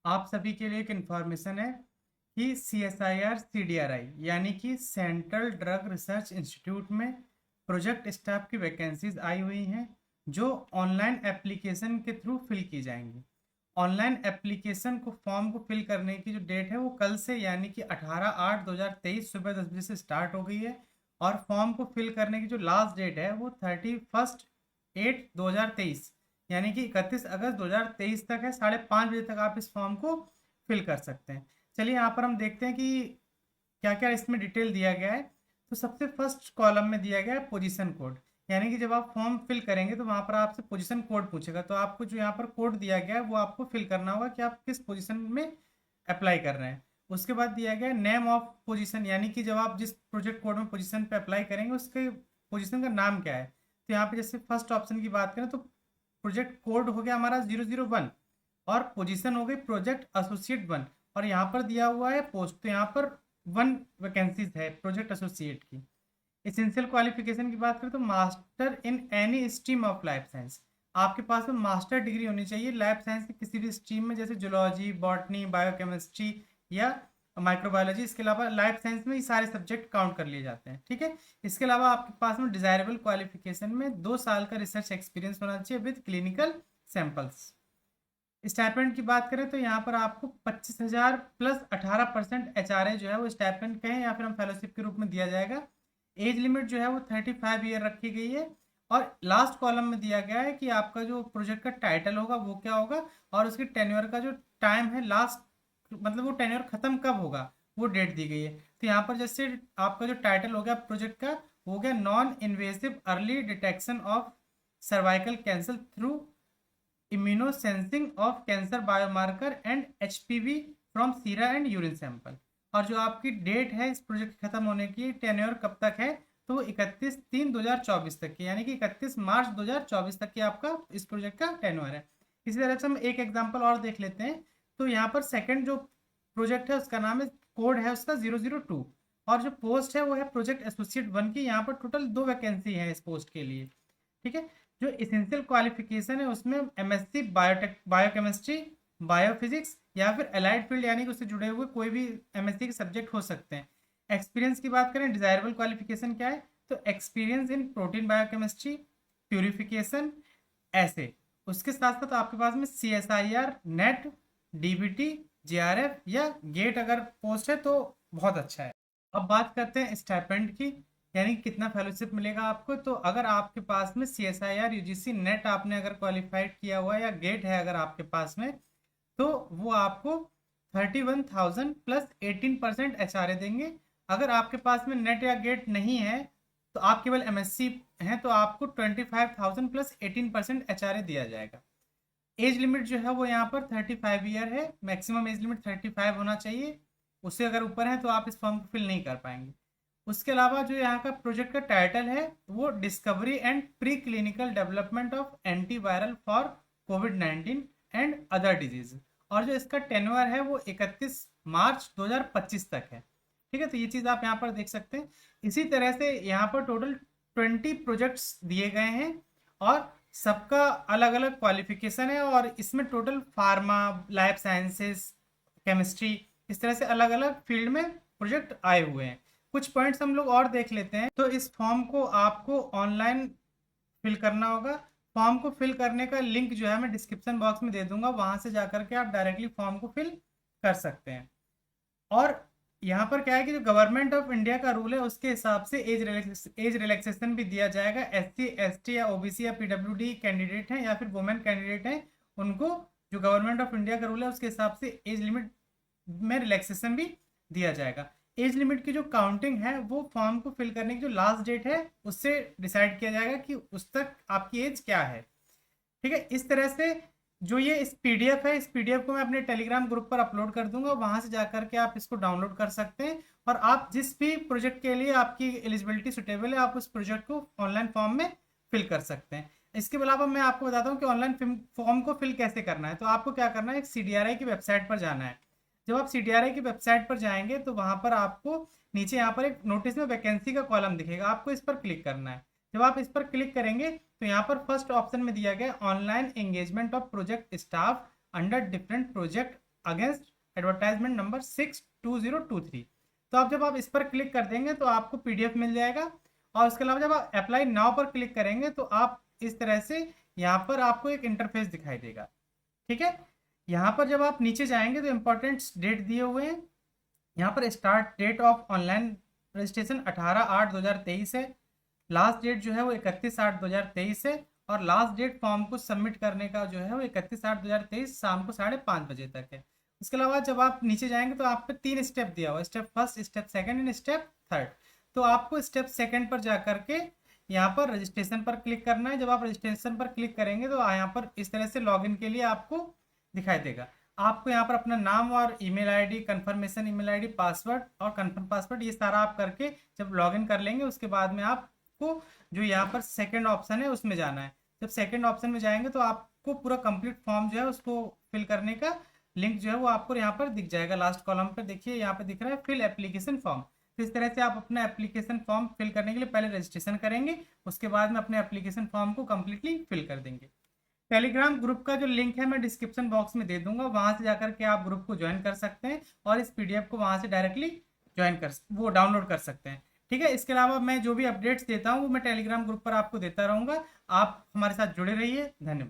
आप सभी के लिए एक इन्फॉर्मेशन है कि CSIR CDRI यानी कि सेंट्रल ड्रग रिसर्च इंस्टीट्यूट में प्रोजेक्ट स्टाफ की वैकेंसीज आई हुई हैं जो ऑनलाइन एप्लीकेशन के थ्रू फिल की जाएंगी। ऑनलाइन एप्लीकेशन को फॉर्म को फिल करने की जो डेट है वो कल से यानी कि 18/8/2023 सुबह 10 बजे से स्टार्ट हो गई है। और फॉर्म को फिल करने की जो लास्ट डेट है वो 31/8/2023 यानी कि 31 अगस्त 2023 तक है। 5:30 बजे तक आप इस फॉर्म को फिल कर सकते हैं। चलिए यहाँ पर हम देखते हैं कि क्या क्या इसमें डिटेल दिया गया है। तो सबसे फर्स्ट कॉलम में दिया गया है पोजीशन कोड, यानी कि जब आप फॉर्म फिल करेंगे तो वहाँ पर आपसे पोजीशन कोड पूछेगा, तो आपको जो यहाँ पर कोड दिया गया है वो आपको फिल करना होगा कि आप किस पोजीशन में अप्लाई कर रहे हैं। उसके बाद दिया गया है नेम ऑफ पोजीशन, यानी कि जब आप जिस प्रोजेक्ट कोड में पोजीशन पे अप्लाई करेंगे उसके पोजीशन का नाम क्या है। तो यहाँ पे जैसे फर्स्ट ऑप्शन की बात करें तो प्रोजेक्ट कोड हो गया हमारा 001 और पोजीशन हो गई प्रोजेक्ट एसोसिएट 1। और यहाँ पर दिया हुआ है पोस्ट, तो यहाँ पर 1 वैकेंसीज है प्रोजेक्ट एसोसिएट की। एसेंशियल क्वालिफिकेशन की बात करें तो master in any stream of life science, आपके पास में मास्टर डिग्री होनी चाहिए लाइफ साइंस की किसी भी स्ट्रीम में, जैसे जूलॉजी, बॉटनी, बायोकेमिस्ट्री या माइक्रोबायोलॉजी। इसके अलावा लाइफ साइंस में ये सारे सब्जेक्ट काउंट कर लिए जाते हैं, ठीक है। इसके अलावा आपके पास में डिजायरेबल क्वालिफिकेशन में 2 साल का रिसर्च एक्सपीरियंस होना चाहिए विद क्लिनिकल सैंपल्स। स्टाइपेंड की बात करें तो यहाँ पर आपको 25,000 प्लस 18% HRA जो है वो स्टाइपेंड कहें या फिर हम फेलोशिप के रूप में दिया जाएगा। एज लिमिट जो है वो 35 ईयर रखी गई है। और लास्ट कॉलम में दिया गया है कि आपका जो प्रोजेक्ट का टाइटल होगा वो क्या होगा और उसकी टेन्योर का जो टाइम है लास्ट, मतलब वो टेन्योर खत्म कब होगा वो डेट दी गई है। तो यहाँ पर जैसे आपका जो टाइटल हो गया प्रोजेक्ट का वो हो गया non invasive early detection of cervical cancer through immunosensing of cancer biomarker and HPV from sera and urine sample. और जो आपकी डेट है इस प्रोजेक्ट खत्म होने की, टेन्योर कब तक है, तो वो 31/3/2024 तक की, यानी कि 31 मार्च 2024 तक की आपका इस प्रोजेक्ट का टेन्योर है। इसी तरह से हम एक एग्जांपल और देख लेते हैं। तो यहाँ पर सेकंड जो प्रोजेक्ट है उसका नाम है, कोड है उसका 002 और जो पोस्ट है वो है प्रोजेक्ट एसोसिएट 1 की। यहाँ पर टोटल 2 वैकेंसी है इस पोस्ट के लिए, ठीक है। जो इसेंशियल क्वालिफिकेशन है उसमें MSc बायोटेक बायोकेमिस्ट्री, बायोफिजिक्स या फिर अलाइड फील्ड यानी कि उससे जुड़े हुए कोई भी MSc के सब्जेक्ट हो सकते हैं। एक्सपीरियंस की बात करें, डिजायरेबल क्वालिफिकेशन क्या है, तो experience in protein biochemistry, purification, ऐसे। उसके साथ साथ आपके पास में CSIR, नेट, DBT, JRF या गेट अगर पोस्ट है तो बहुत अच्छा है। अब बात करते हैं स्टाइपेंड की, यानी कि कितना फेलोशिप मिलेगा आपको। तो अगर आपके पास में CSIR UGC नेट आपने अगर क्वालिफाइड किया हुआ है या गेट है अगर आपके पास में, तो वो आपको 31,000 प्लस 18% HRA देंगे। अगर आपके पास में नेट या गेट नहीं है तो आप केवल MSc हैं तो आपको 25,000 प्लस 18% HRA दिया जाएगा। एज लिमिट जो है वो यहाँ पर 35 ईयर है, मैक्सिमम एज लिमिट 35 होना चाहिए। उससे अगर ऊपर है तो आप इस फॉर्म को फिल नहीं कर पाएंगे। उसके अलावा जो यहाँ का प्रोजेक्ट का टाइटल है वो discovery and pre clinical development of antiviral for covid and other disease. और जो इसका टेन्योर है वो 31 मार्च 2025 तक है, ठीक है। तो ये चीज़ आप यहाँ पर देख सकते हैं। इसी तरह से यहाँ पर टोटल 20 प्रोजेक्ट्स दिए गए हैं और सबका अलग अलग क्वालिफिकेशन है। और इसमें total pharma, life sciences, chemistry, इस तरह से अलग अलग फील्ड में प्रोजेक्ट आए हुए हैं। कुछ पॉइंट्स हम लोग और देख लेते हैं। तो इस फॉर्म को आपको ऑनलाइन फिल करना होगा। फॉर्म को फिल करने का लिंक जो है मैं डिस्क्रिप्शन बॉक्स में दे दूंगा, वहां से जाकर के आप डायरेक्टली फॉर्म को फिल कर सकते हैं। और यहाँ पर क्या है कि जो गवर्नमेंट ऑफ इंडिया का रूल है उसके हिसाब से एज रिलैक्सेशन भी दिया जाएगा। SC ST या OBC या PWD कैंडिडेट हैं या फिर वुमेन कैंडिडेट हैं, उनको जो गवर्नमेंट ऑफ इंडिया का रूल है उसके हिसाब से एज लिमिट में रिलैक्सेशन भी दिया जाएगा। एज लिमिट की जो काउंटिंग है वो फॉर्म को फिल करने की जो लास्ट डेट है उससे डिसाइड किया जाएगा कि उस तक आपकी एज क्या है, ठीक है। इस तरह से जो ये इस PDF है, इस PDF को मैं अपने टेलीग्राम ग्रुप पर अपलोड कर दूंगा, वहां से जाकर के आप इसको डाउनलोड कर सकते हैं। और आप जिस भी प्रोजेक्ट के लिए आपकी एलिजिबिलिटी सुटेबल है आप उस प्रोजेक्ट को ऑनलाइन फॉर्म में फिल कर सकते हैं। इसके अलावा मैं आपको बताता हूँ कि ऑनलाइन फॉर्म को फिल कैसे करना है। तो आपको क्या करना है, एक CDRI की वेबसाइट पर जाना है। जब आप CDRI की वेबसाइट पर जाएंगे तो वहां पर आपको नीचे यहाँ पर एक नोटिस में वैकेंसी का कॉलम दिखेगा, आपको इस पर क्लिक करना है। जब आप इस पर क्लिक करेंगे तो यहाँ पर फर्स्ट ऑप्शन में दिया गया online engagement of project staff under different project against advertisement number 62023। तो अब जब आप इस पर क्लिक कर देंगे तो आपको पीडीएफ मिल जाएगा, और उसके अलावा जब आप अप्लाई नाउ पर क्लिक करेंगे तो आप इस तरह से यहाँ पर आपको एक इंटरफेस दिखाई देगा। ठीक है, यहाँ पर जब आप नीचे जाएंगे तो इंपॉर्टेंट डेट दिए हुए हैं। यहाँ पर start date of online registration 18/8/2023 है। लास्ट डेट जो है वो 31/8/2023 है, और लास्ट डेट फॉर्म को सबमिट करने का जो है वो 31/8/2023 शाम को 5:30 बजे तक है। उसके अलावा जब आप नीचे जाएंगे तो आप पे 3 स्टेप दिया हुआ, step first, step second and step third. तो आपको स्टेप सेकंड पर जा करके यहाँ पर रजिस्ट्रेशन पर क्लिक करना है। जब आप रजिस्ट्रेशन पर क्लिक करेंगे तो यहाँ पर इस तरह से लॉगिन के लिए आपको दिखाई देगा। आपको यहाँ पर अपना नाम और email ID, confirmation email ID, password और कंफर्म पासवर्ड, ये सारा आप करके जब लॉगिन कर लेंगे उसके बाद में आपको जो यहाँ पर सेकंड ऑप्शन है उसमें जाना है। जब सेकंड ऑप्शन में जाएंगे तो आपको पूरा कंप्लीट फॉर्म जो है उसको फिल करने का लिंक जो है वो आपको यहाँ पर दिख जाएगा। लास्ट कॉलम पर देखिए यहाँ पर दिख रहा है फिल एप्लीकेशन फॉर्म। तो इस तरह से आप अपना एप्लीकेशन फॉर्म फिल करने के लिए पहले रजिस्ट्रेशन करेंगे, उसके बाद में अपने एप्लीकेशन फॉर्म को कम्प्लीटली फिल कर देंगे। टेलीग्राम ग्रुप का जो लिंक है मैं डिस्क्रिप्शन बॉक्स में दे दूंगा, वहां से जाकर के आप ग्रुप को ज्वाइन कर सकते हैं और इस पीडीएफ को वहां से डायरेक्टली ज्वाइन कर वो डाउनलोड कर सकते हैं। ठीक है, इसके अलावा मैं जो भी अपडेट्स देता हूँ वो मैं टेलीग्राम ग्रुप पर आपको देता रहूंगा। आप हमारे साथ जुड़े रहिए। धन्यवाद।